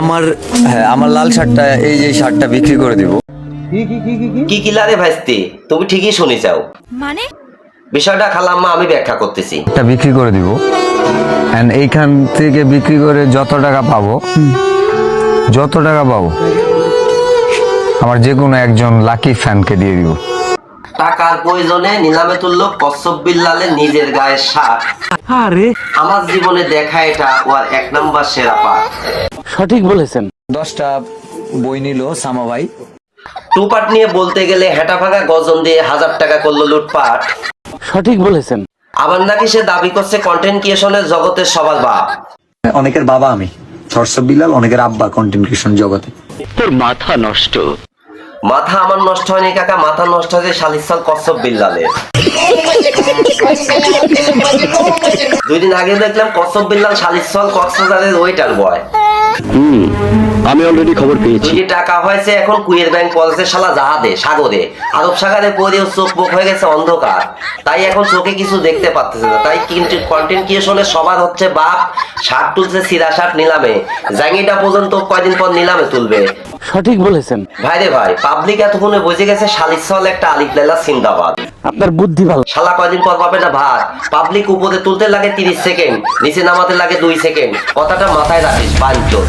আমার আমার লাল শার্টটা এই যে শার্টটা বিক্রি করে দিব। কি কিলারে ভাইস্তি, তুমি ঠিকই শুনি চাও, মানে বিষয়টা খালাম্মা আমি ব্যাখ্যা করতেছি। এটা বিক্রি করে দিব এন্ড এইখান থেকে বিক্রি করে যত টাকা পাবো আমার যে কোনো একজন লাকি ফ্যানকে দিয়ে দিব। টাকার প্রয়োজনে নিলামে তুললো কচ্ছপ বিল্লালের নিজের গায়ের শার্ট। আরে আমার জীবনে দেখা এটা ওর 1 নাম্বার সেরা পার্ট। সঠিক বলেছেন। 10টা বই নিল সামা ভাই। টু পার্ট নিয়ে বলতে গেলে হেঁটা ভাঙা গজন দিয়ে 1000 টাকা করলো লুটপাট। সঠিক বলেছেন। আবার নাকি সে দাবি করছে কন্টেন্ট ক্রিয়েশনের জগতের সবার বাপ। অনেকের বাবা আমি সরসব বিলাল, অনেকের আব্বা কন্টেন্ট ক্রিয়েশন জগতে। তোর মাথা নষ্ট। মাথা আমার নষ্ট হয়নি কাকা, মাথা নষ্ট হয়েছে শালিসাল কচ্ছপ বিল্লালের। 2 দিন আগে দেখলাম কচ্ছপ বিল্লাল শালিসাল কক্সবাজারের ওয়েটার বয়। আমি অলরেডি খবর পেয়েছি। 2 টাকা হয়েছে এখন কুয়ের ব্যাংক পড়েছে শালা জাহাজে সাগরে, আরব সাগরে পড়ে চোখ মুখ হয়ে গেছে অন্ধকার, তাই এখন চোখে কিছু দেখতে পারতেছে না। তাই কিন্তু কন্টেন্ট ক্রিয়েশনের সবার হচ্ছে বাপ। শার্ট তুলছে সিরা শার্ট নিলামে, জাঙ্গিটা পর্যন্ত কয়দিন পর নিলামে তুলবে। সঠিক বলেছেন। ভাই রে ভাই, পাবলিক এতক্ষণে বুঝে গেছে শালিসাল একটা আলিফ লাইলা সিন্দাবাদ। আপনার বুদ্ধি ভালো। শালা কয়দিন পর পাবে না ভাত। পাবলিক উপরে তুলতে লাগে 30 সেকেন্ড, নিচে নামাতে লাগে 2 সেকেন্ড। কথাটা মাথায় রাখিস বাঞ্চোত।